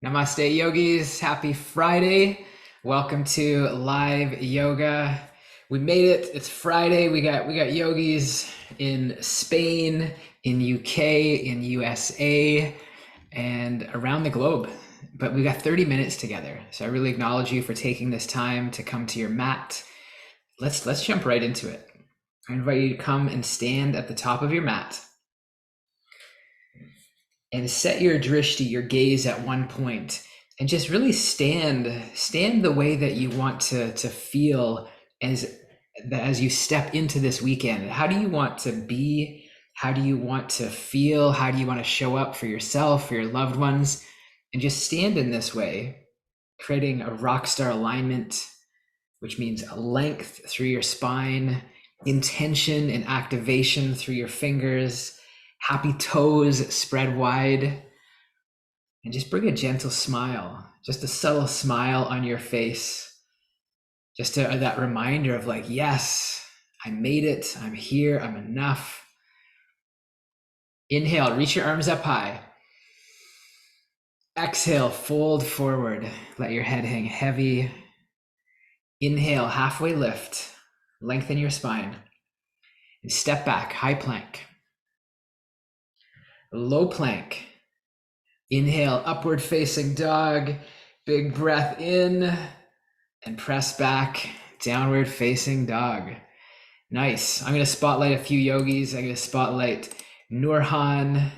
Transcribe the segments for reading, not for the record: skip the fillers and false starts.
Namaste yogis, happy Friday. Welcome to live yoga. We made it. It's Friday. We got yogis in Spain, in UK, in USA, and around the globe. But we got 30 minutes together. So I really acknowledge you for taking this time to come to your mat. Let's jump right into it. I invite you to come and stand at the top of your mat. And set your drishti, your gaze, at one point, and just really stand the way that you want to feel as you step into this weekend. How do you want to be? How do you want to feel? How do you want to show up for yourself, for your loved ones? And just stand in this way, creating a rock star alignment, which means a length through your spine, intention and activation through your fingers, happy toes spread wide, and just bring a gentle smile, just a subtle smile on your face. Just that reminder of like, yes, I made it. I'm here. I'm enough. Inhale, reach your arms up high. Exhale, fold forward. Let your head hang heavy. Inhale, halfway lift. Lengthen your spine. And step back, high plank. Low plank. Inhale, upward facing dog. Big breath in and press back, downward facing dog. Nice. I'm going to spotlight a few yogis. I'm going to spotlight Nurhan,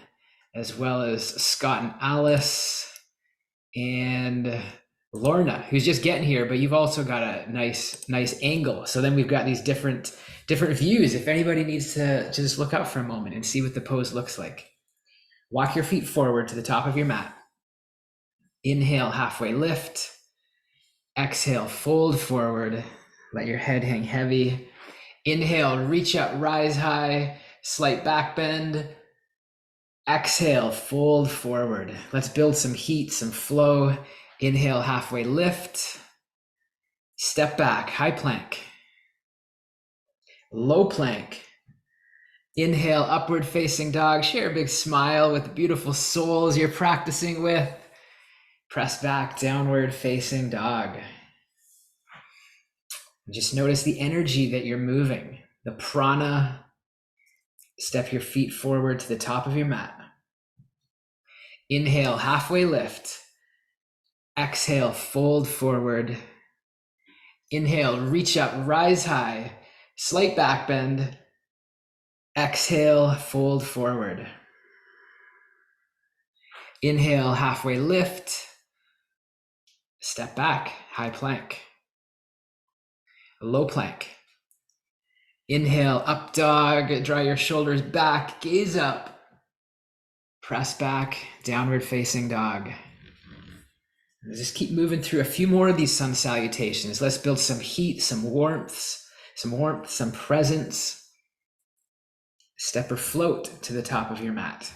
as well as Scott and Alice, and Lorna, who's just getting here, but you've also got a nice angle. So then we've got these different views. If anybody needs to just look up for a moment and see what the pose looks like. Walk your feet forward to the top of your mat. Inhale, halfway lift. Exhale, fold forward. Let your head hang heavy. Inhale, reach up, rise high, slight back bend. Exhale, fold forward. Let's build some heat, some flow. Inhale, halfway lift. Step back, high plank. Low plank. Inhale, upward facing dog. Share a big smile with the beautiful souls you're practicing with. Press back, downward facing dog. Just notice the energy that you're moving, the prana. Step your feet forward to the top of your mat. Inhale, halfway lift. Exhale, fold forward. Inhale, reach up, rise high, slight back bend. Exhale, fold forward. Inhale, halfway lift. Step back, high plank. Low plank. Inhale, up dog, draw your shoulders back, gaze up. Press back, downward facing dog. Just keep moving through a few more of these sun salutations. Let's build some heat, some warmth, some presence. Step or float to the top of your mat.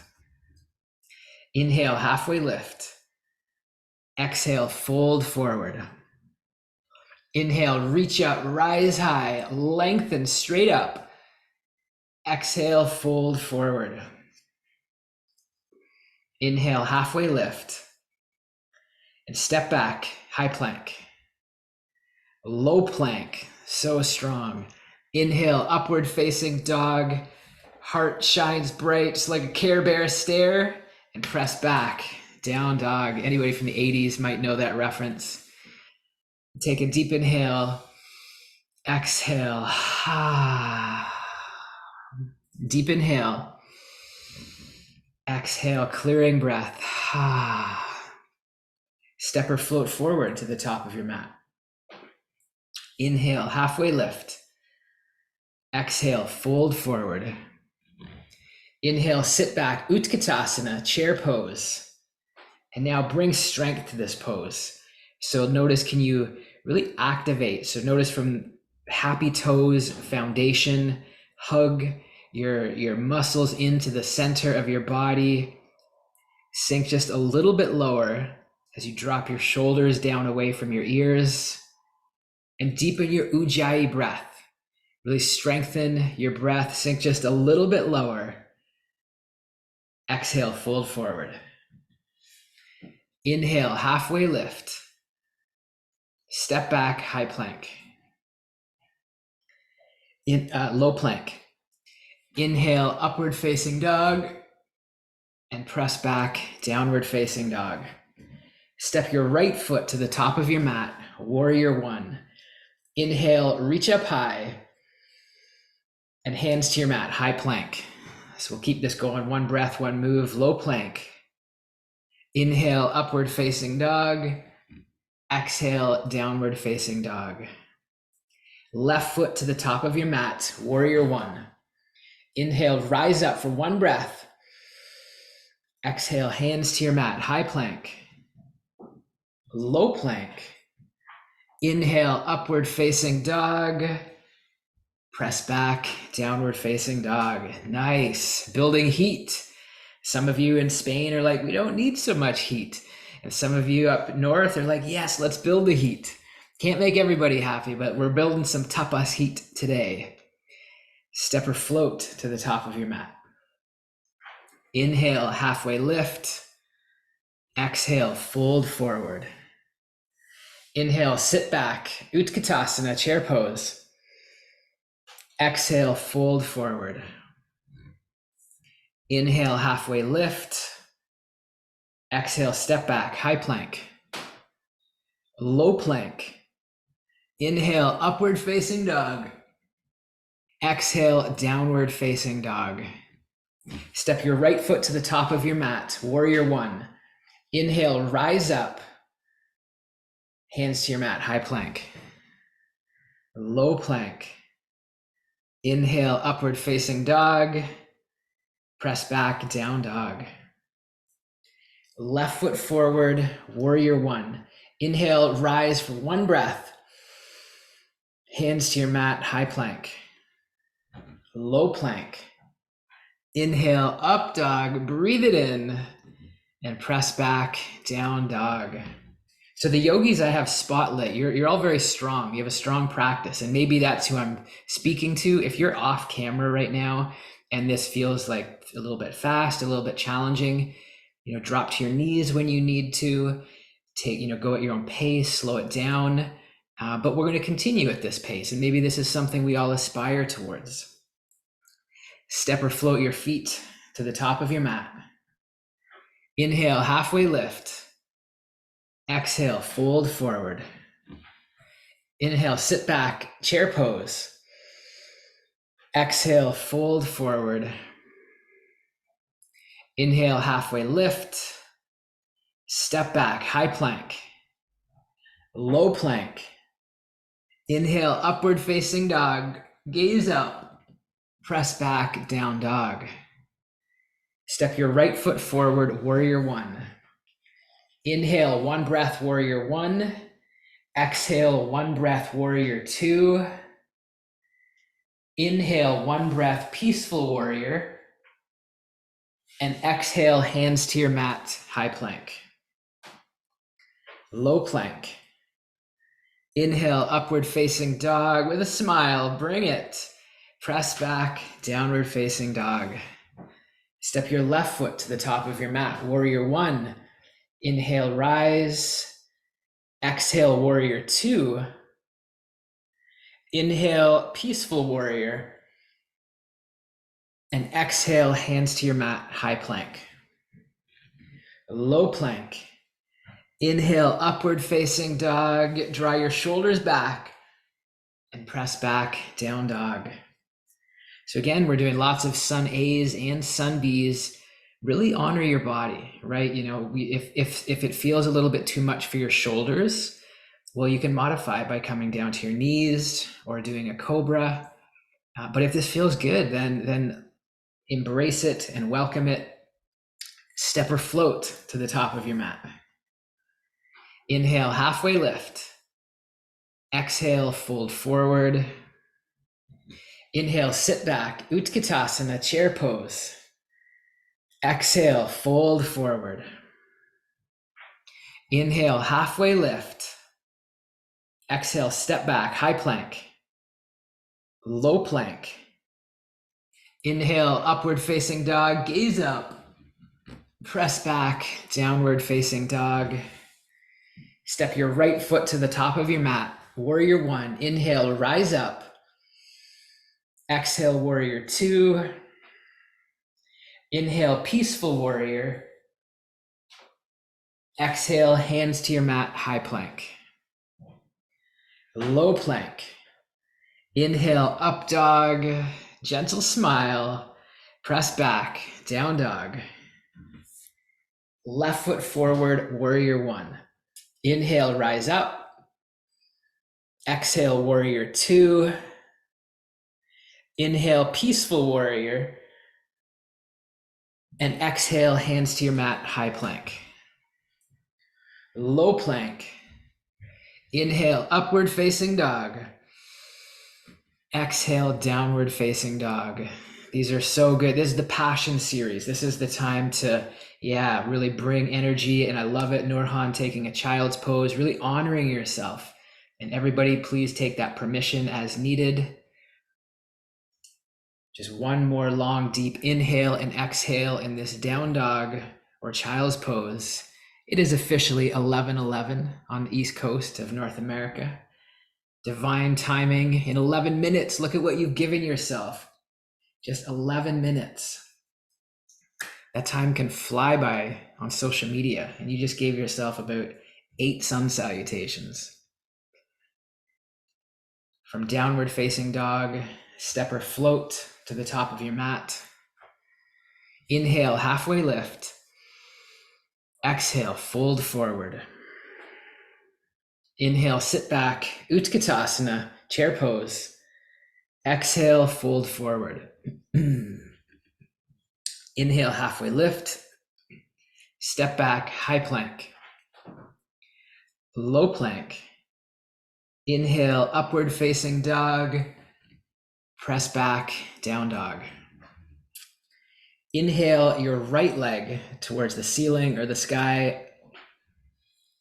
Inhale, halfway lift. Exhale, fold forward. Inhale, reach up, rise high, lengthen straight up. Exhale, fold forward. Inhale, halfway lift. And step back, high plank. Low plank, so strong. Inhale, upward facing dog. Heart shines bright, just like a Care Bear stare. And press back, down dog. Anybody from the 80s might know that reference. Take a deep inhale. Exhale. Deep inhale. Exhale, clearing breath. Step or float forward to the top of your mat. Inhale, halfway lift. Exhale, fold forward. Inhale, sit back, Utkatasana, chair pose. And now bring strength to this pose. So notice, can you really activate? So notice from happy toes, foundation, hug your muscles into the center of your body. Sink just a little bit lower as you drop your shoulders down away from your ears. And deepen your Ujjayi breath. Really strengthen your breath. Sink just a little bit lower. Exhale, fold forward. Inhale, halfway lift. Step back, high plank. Low plank. Inhale, upward facing dog, and press back, downward facing dog. Step your right foot to the top of your mat, warrior one. Inhale, reach up high, and hands to your mat, high plank. So we'll keep this going, one breath, one move, low plank. Inhale, upward facing dog. Exhale, downward facing dog. Left foot to the top of your mat, warrior one. Inhale, rise up for one breath. Exhale, hands to your mat, high plank. Low plank. Inhale, upward facing dog. Press back, downward facing dog. Nice. Building heat. Some of you in Spain are like, we don't need so much heat. And some of you up north are like, yes, let's build the heat. Can't make everybody happy, but we're building some tapas heat today. Step or float to the top of your mat. Inhale, halfway lift. Exhale, fold forward. Inhale, sit back, Utkatasana, chair pose. Exhale, fold forward. Inhale, halfway lift. Exhale, step back, high plank. Low plank. Inhale, upward facing dog. Exhale, downward facing dog. Step your right foot to the top of your mat, warrior one. Inhale, rise up. Hands to your mat, high plank. Low plank. Inhale, upward facing dog. Press back, down dog. Left foot forward, warrior one. Inhale, rise for one breath. Hands to your mat, high plank. Low plank. Inhale, up dog, breathe it in, and press back, down dog. So the yogis I have spotlit, you're all very strong. You have a strong practice, and maybe that's who I'm speaking to. If you're off camera right now, and this feels like a little bit fast, a little bit challenging, drop to your knees when you need to. Go at your own pace, slow it down. But we're going to continue at this pace, and maybe this is something we all aspire towards. Step or float your feet to the top of your mat. Inhale, halfway lift. Exhale, fold forward. Inhale, sit back, chair pose. Exhale, fold forward. Inhale, halfway lift. Step back, high plank. Low plank. Inhale, upward facing dog. Gaze up. Press back, down dog. Step your right foot forward, warrior one. Inhale, one breath, warrior one. Exhale, one breath, warrior two. Inhale, one breath, peaceful warrior. And exhale, hands to your mat, high plank. Low plank. Inhale, upward facing dog with a smile, bring it. Press back, downward facing dog. Step your left foot to the top of your mat, warrior one. Inhale, rise. Exhale, warrior two. Inhale, peaceful warrior. And exhale, hands to your mat, high plank. Low plank. Inhale, upward facing dog. Draw your shoulders back and press back, down dog. So again, we're doing lots of sun A's and sun B's. Really honor your body, right? If it feels a little bit too much for your shoulders, well, you can modify by coming down to your knees or doing a cobra. But if this feels good, then embrace it and welcome it. Step or float to the top of your mat. Inhale, halfway lift. Exhale, fold forward. Inhale, sit back, Utkatasana, chair pose. Exhale, fold forward. Inhale, halfway lift. Exhale, step back, high plank. Low plank. Inhale, upward facing dog, gaze up. Press back, downward facing dog. Step your right foot to the top of your mat. Warrior one. Inhale, rise up. Exhale, warrior two. Inhale, peaceful warrior. Exhale, hands to your mat, high plank. Low plank. Inhale, up dog. Gentle smile. Press back, down dog. Left foot forward, warrior one. Inhale, rise up. Exhale, warrior two. Inhale, peaceful warrior. And exhale, hands to your mat, high plank. Low plank. Inhale, upward facing dog. Exhale, downward facing dog. These are so good. This is the passion series. This is the time to, really bring energy. And I love it. Nurhan taking a child's pose, really honoring yourself. And everybody, please take that permission as needed. Just one more long, deep inhale and exhale in this down dog or child's pose. It is officially 11:11 on the East Coast of North America. Divine timing in 11 minutes. Look at what you've given yourself. Just 11 minutes. That time can fly by on social media, and you just gave yourself about 8 sun salutations. From downward facing dog, step or float to the top of your mat. Inhale, halfway lift. Exhale, fold forward. Inhale, sit back, Utkatasana, chair pose. Exhale, fold forward. Inhale, halfway lift. Step back, high plank. Low plank. Inhale, upward facing dog. Press back, down dog. Inhale your right leg towards the ceiling or the sky.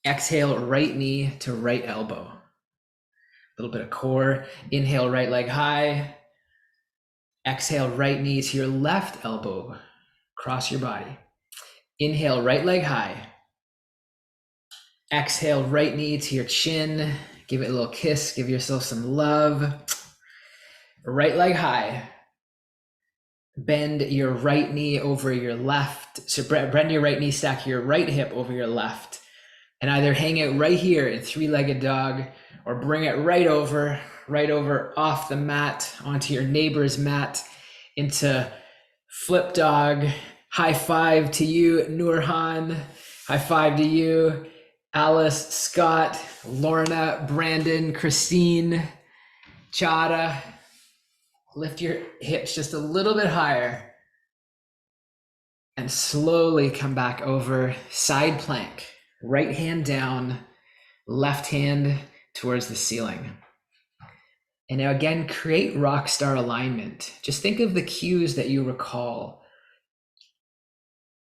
Exhale, right knee to right elbow. A little bit of core. Inhale, right leg high. Exhale, right knee to your left elbow. Cross your body. Inhale, right leg high. Exhale, right knee to your chin. Give it a little kiss. Give yourself some love. Right leg high. Bend your right knee over your left. So bend your right knee, stack your right hip over your left. And either hang it right here in three-legged dog or bring it right over off the mat onto your neighbor's mat into flip dog. High five to you, Nurhan. High five to you, Alice, Scott, Lorna, Brandon, Christine, Chada. Lift your hips just a little bit higher and slowly come back over. Side plank, right hand down, left hand towards the ceiling. And now again, create rock star alignment. Just think of the cues that you recall.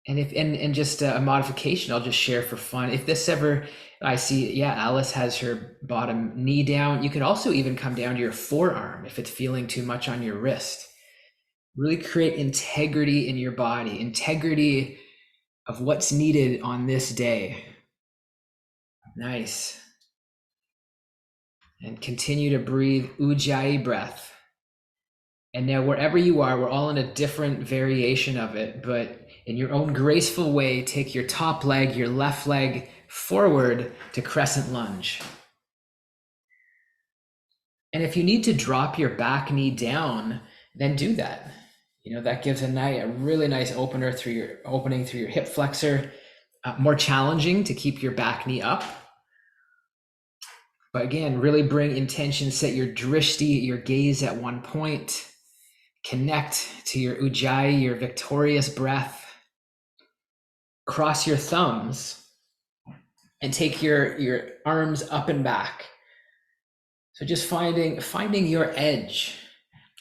And just a modification I'll just share for fun. If this ever, I see, Alice has her bottom knee down. You could also even come down to your forearm if it's feeling too much on your wrist. Really create integrity in your body, integrity of what's needed on this day. Nice. And continue to breathe Ujjayi breath. And now wherever you are, we're all in a different variation of it, but in your own graceful way, take your top leg, your left leg forward to crescent lunge. And if you need to drop your back knee down, then do that. That gives a really nice opening through your hip flexor. More challenging to keep your back knee up. But again, really bring intention, set your drishti, your gaze at one point. Connect to your Ujjayi, your victorious breath. Cross your thumbs and take your arms up and back. So just finding your edge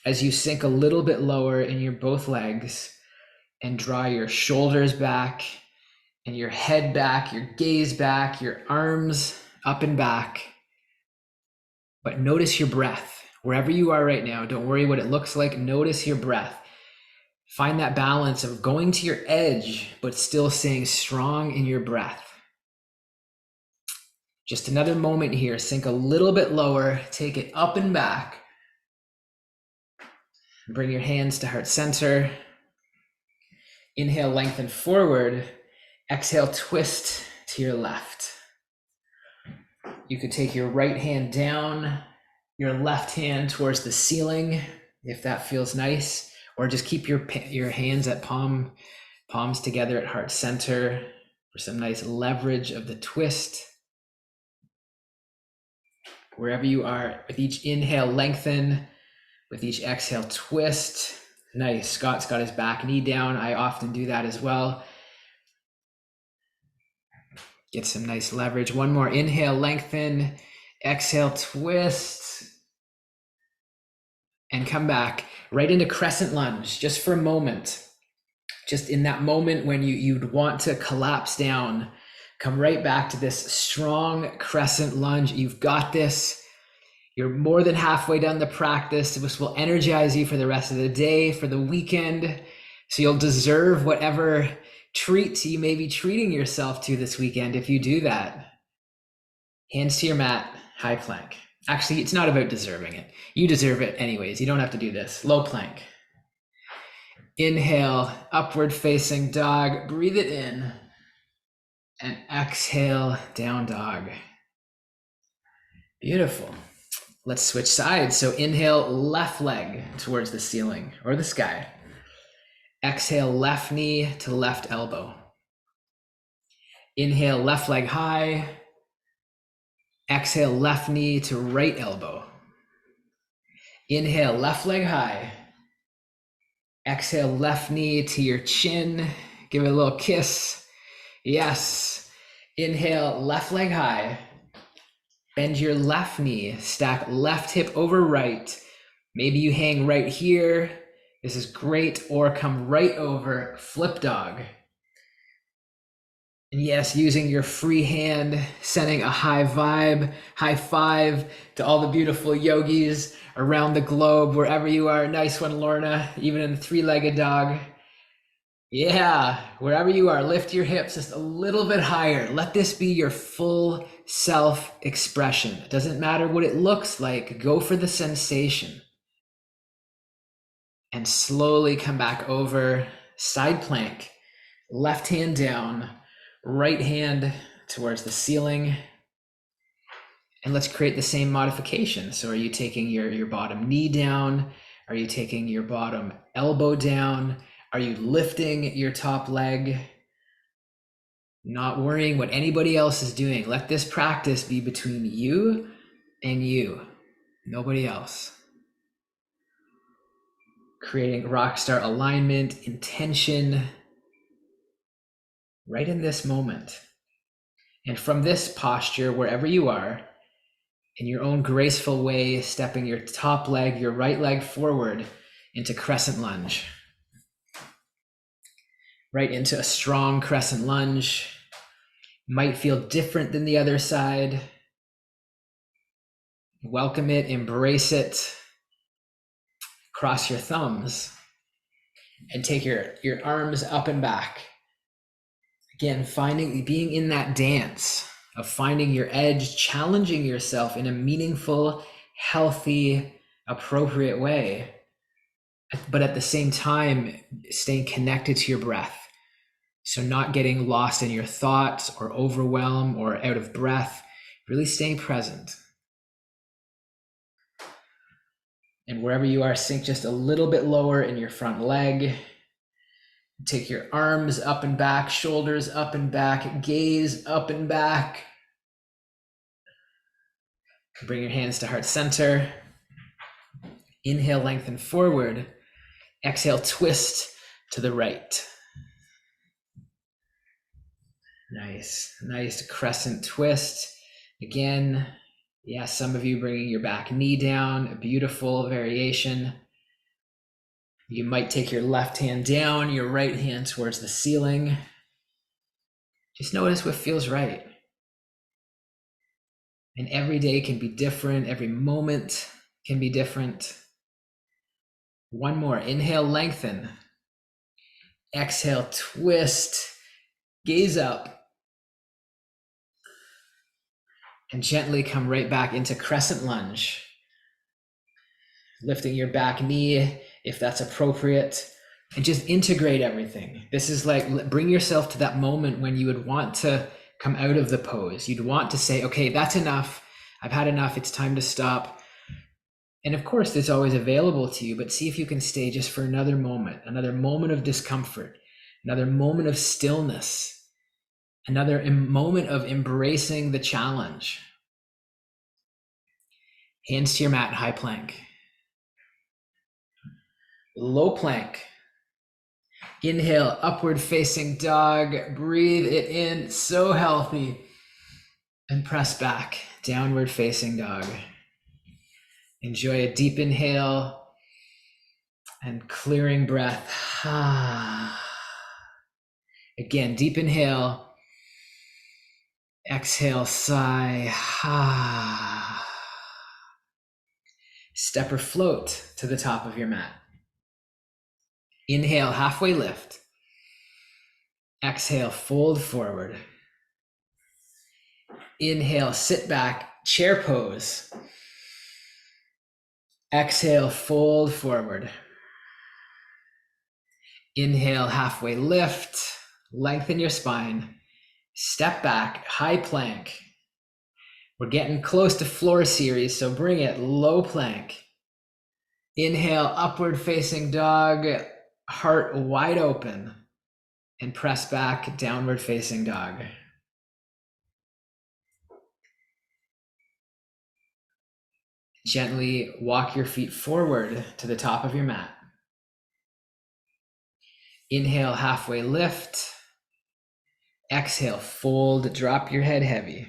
as you sink a little bit lower in your both legs and draw your shoulders back and your head back, your gaze back, your arms up and back. But notice your breath. Wherever you are right now, don't worry what it looks like. Notice your breath. Find that balance of going to your edge, but still staying strong in your breath. Just another moment here. Sink a little bit lower. Take it up and back. Bring your hands to heart center. Inhale, lengthen forward. Exhale, twist to your left. You could take your right hand down, your left hand towards the ceiling, if that feels nice, or just keep your hands at palms together at heart center for some nice leverage of the twist. Wherever you are, with each inhale, lengthen. With each exhale, twist. Nice. Scott's got his back knee down. I often do that as well. Get some nice leverage. One more. Inhale, lengthen. Exhale, twist. And come back right into crescent lunge just for a moment. Just in that moment when you'd want to collapse down, come right back to this strong crescent lunge. You've got this. You're more than halfway done the practice. This will energize you for the rest of the day, for the weekend. So you'll deserve whatever treats you may be treating yourself to this weekend if you do that. Hands to your mat, high plank. Actually, it's not about deserving it. You deserve it anyways. You don't have to do this. Low plank. Inhale, upward facing dog. Breathe it in. And exhale, down dog. Beautiful. Let's switch sides. So inhale, left leg towards the ceiling or the sky. Exhale, left knee to left elbow. Inhale, left leg high. Exhale, left knee to right elbow. Inhale, left leg high. Exhale, left knee to your chin. Give it a little kiss. Yes. Inhale, left leg high. Bend your left knee. Stack left hip over right. Maybe you hang right here. This is great. Or come right over, flip dog. And yes, using your free hand, sending a high vibe, high five to all the beautiful yogis around the globe, wherever you are. Nice one, Lorna, even in the three-legged dog. Yeah, wherever you are, lift your hips just a little bit higher. Let this be your full self-expression. It doesn't matter what it looks like. Go for the sensation. And slowly come back over, side plank, left hand down, right hand towards the ceiling. And let's create the same modification. So are you taking your bottom knee down? Are you taking your bottom elbow down? Are you lifting your top leg? Not worrying what anybody else is doing. Let this practice be between you and you, nobody else. Creating rockstar alignment, intention, right in this moment. And from this posture, wherever you are, in your own graceful way, stepping your top leg, your right leg forward into crescent lunge. Right into a strong crescent lunge. Might feel different than the other side. Welcome it, embrace it. Cross your thumbs and take your arms up and back. Again, being in that dance of finding your edge, challenging yourself in a meaningful, healthy, appropriate way, but at the same time, staying connected to your breath. So not getting lost in your thoughts or overwhelm or out of breath, really staying present. And wherever you are, sink just a little bit lower in your front leg. Take your arms up and back, shoulders up and back, gaze up and back. Bring your hands to heart center. Inhale, lengthen forward. Exhale, twist to the right. Nice crescent twist. Again, yeah, some of you bringing your back knee down, a beautiful variation. You might take your left hand down, your right hand towards the ceiling. Just notice what feels right. And every day can be different. Every moment can be different. One more. Inhale, lengthen. Exhale, twist, gaze up, and gently come right back into crescent lunge. Lifting your back knee if that's appropriate, and just integrate everything. This is like, bring yourself to that moment when you would want to come out of the pose. You'd want to say, okay, that's enough. I've had enough. It's time to stop. And of course, it's always available to you, but see if you can stay just for another moment of discomfort, another moment of stillness, another moment of embracing the challenge. Hands to your mat, high plank. Low plank. Inhale, upward facing dog. Breathe it in, so healthy. And press back, downward facing dog. Enjoy a deep inhale and clearing breath. Again, deep inhale. Exhale, sigh. Step or float to the top of your mat. Inhale, halfway lift. Exhale, fold forward. Inhale, sit back, chair pose. Exhale, fold forward. Inhale, halfway lift, lengthen your spine. Step back, high plank. We're getting close to floor series, so bring it, low plank. Inhale, upward facing dog, heart wide open, and press back, downward facing dog. Gently walk your feet forward to the top of your mat. Inhale, halfway lift. Exhale, fold, drop your head heavy.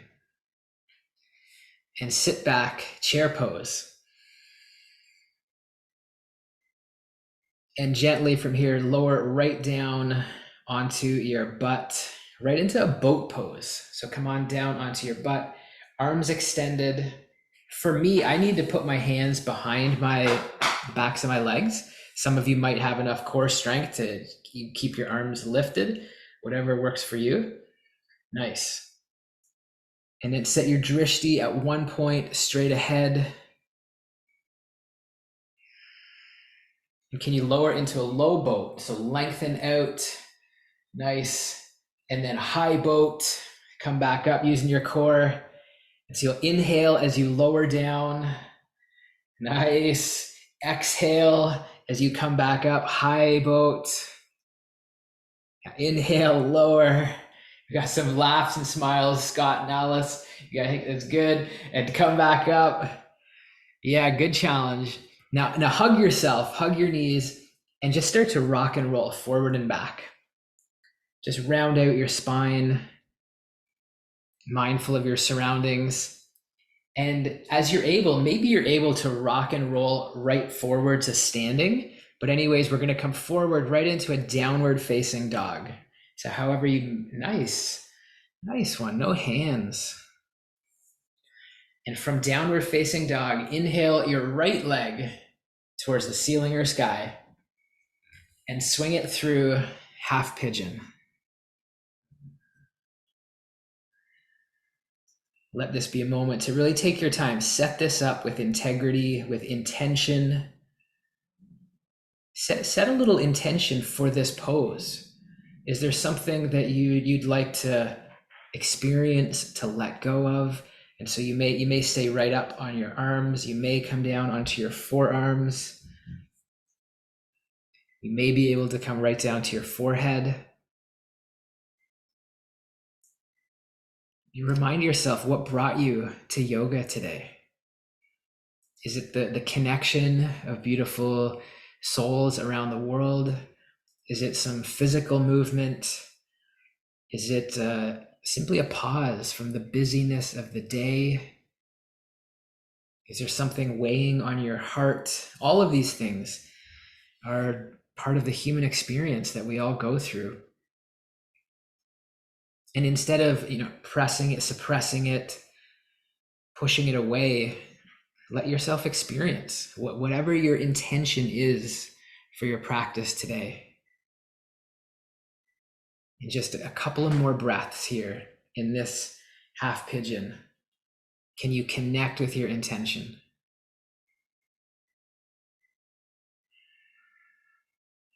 And sit back, chair pose. And gently from here, lower right down onto your butt, right into a boat pose. So come on down onto your butt, arms extended. For me, I need to put my hands behind my backs of my legs. Some of you might have enough core strength to keep your arms lifted, whatever works for you. Nice. And then set your drishti at one point straight ahead. And can you lower into a low boat? So lengthen out, nice. And then high boat, come back up using your core. And so you'll inhale as you lower down, nice. Exhale as you come back up, high boat. Inhale, lower. We got some laughs and smiles, Scott and Alice. You guys think that's good. And come back up. Yeah, good challenge. Now hug yourself, hug your knees, and just start to rock and roll forward and back. Just round out your spine, mindful of your surroundings. And as you're able, maybe you're able to rock and roll right forward to standing. But anyways, we're going to come forward right into a downward facing dog. So however nice one, no hands. And from downward facing dog, inhale your right leg towards the ceiling or sky and swing it through half pigeon. Let this be a moment to really take your time. Set this up with integrity, with intention. Set a little intention for this pose. Is there something that you'd like to experience, to let go of? And so you may stay right up on your arms. You may come down onto your forearms. You may be able to come right down to your forehead. You remind yourself what brought you to yoga today. Is it the connection of beautiful souls around the world? Is it some physical movement? Is it simply a pause from the busyness of the day? Is there something weighing on your heart? All of these things are part of the human experience that we all go through. And instead of, pressing it, suppressing it, pushing it away, let yourself experience whatever your intention is for your practice today. And just a couple of more breaths here in this half pigeon. Can you connect with your intention?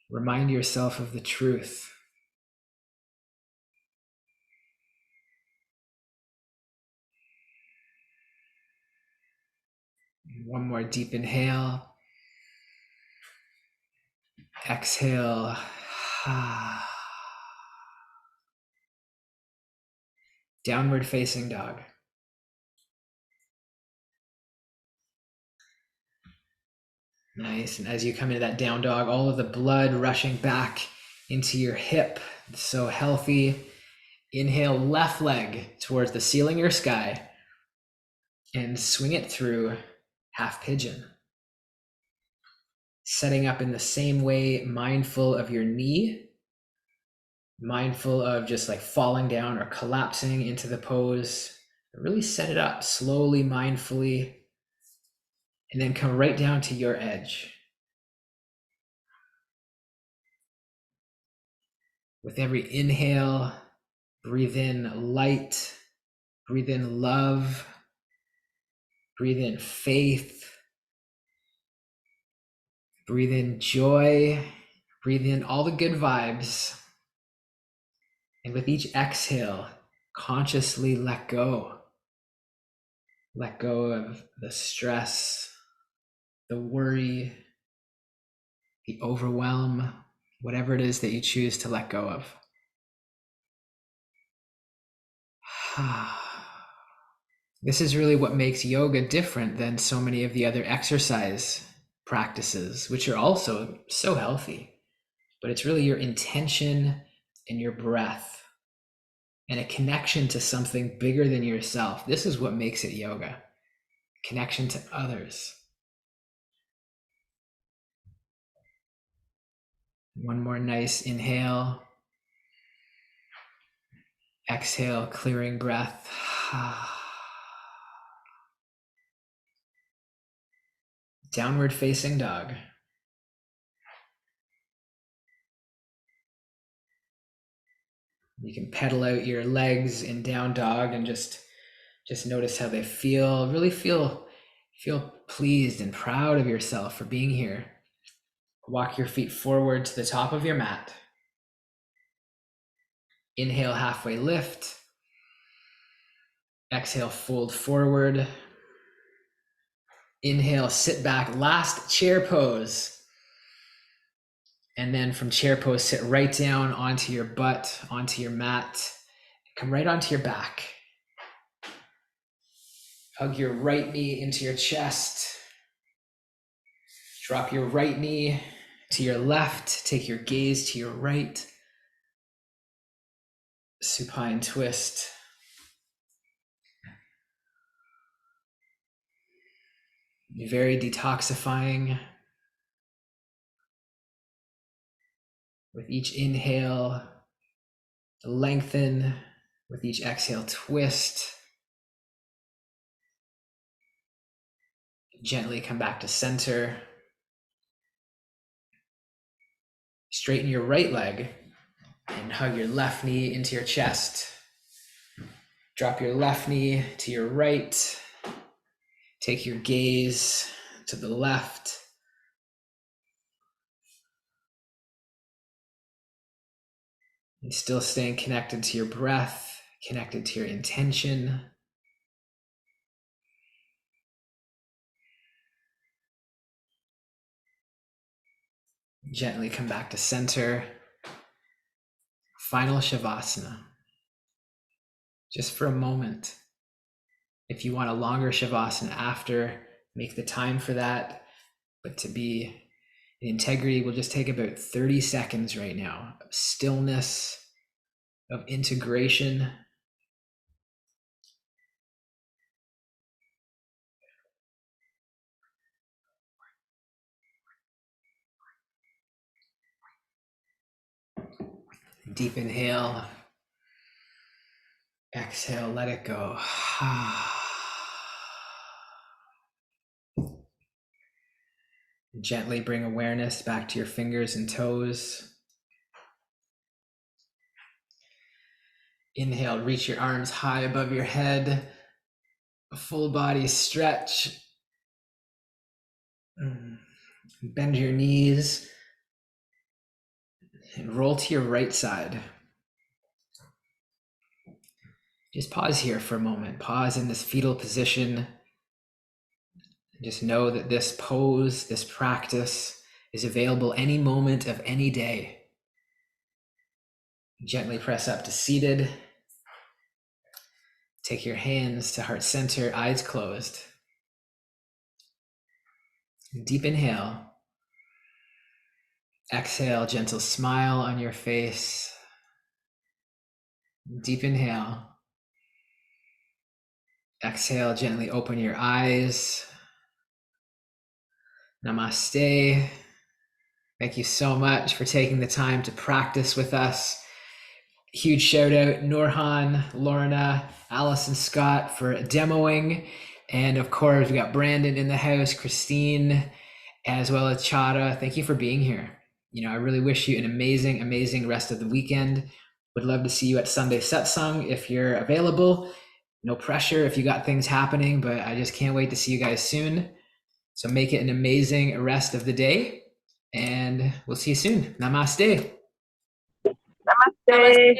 Remind yourself of the truth. One more deep inhale. Exhale. Downward facing dog. Nice. And as you come into that down dog, all of the blood rushing back into your hip. So healthy. Inhale, left leg towards the ceiling or sky and swing it through half pigeon. Setting up in the same way, mindful of your knee, mindful of just like falling down or collapsing into the pose. Really set it up slowly, mindfully, and then come right down to your edge. With every inhale, breathe in light, breathe in love, breathe in faith, breathe in joy, breathe in all the good vibes. And with each exhale, consciously let go. Let go of the stress, the worry, the overwhelm, whatever it is that you choose to let go of. This is really what makes yoga different than so many of the other exercise practices, which are also so healthy. But it's really your intention and your breath and a connection to something bigger than yourself. This is what makes it yoga. Connection to others. One more nice inhale. Exhale, clearing breath. Downward facing dog. You can pedal out your legs in down dog and just notice how they feel. Really feel pleased and proud of yourself for being here. Walk your feet forward to the top of your mat. Inhale, halfway lift. Exhale, fold forward. Inhale, sit back, last chair pose. And then from chair pose, sit right down onto your butt, onto your mat. Come right onto your back. Hug your right knee into your chest. Drop your right knee to your left. Take your gaze to your right. Supine twist. Very detoxifying. With each inhale, lengthen. With each exhale, twist. Gently come back to center. Straighten your right leg and hug your left knee into your chest. Drop your left knee to your right. Take your gaze to the left. And still staying connected to your breath, connected to your intention. Gently come back to center. Final Shavasana. Just for a moment. If you want a longer Shavasana after, make the time for that. But to be in integrity, we'll just take about 30 seconds right now of stillness, of integration. Deep inhale. Exhale, let it go. Gently bring awareness back to your fingers and toes. Inhale, reach your arms high above your head. A full body stretch. Bend your knees and roll to your right side. Just pause here for a moment. Pause in this fetal position. Just know that this pose, this practice is available any moment of any day. Gently press up to seated. Take your hands to heart center, eyes closed. Deep inhale. Exhale, gentle smile on your face. Deep inhale. Exhale, gently open your eyes. Namaste. Thank you so much for taking the time to practice with us. Huge shout out Norhan, Lorna, Allison Scott for demoing. And of course, we got Brandon in the house, Christine, as well as Chara. Thank you for being here. I really wish you an amazing, amazing rest of the weekend. Would love to see you at Sunday Satsang if you're available. No pressure if you got things happening, but I just can't wait to see you guys soon. So make it an amazing rest of the day, and we'll see you soon. Namaste. Namaste.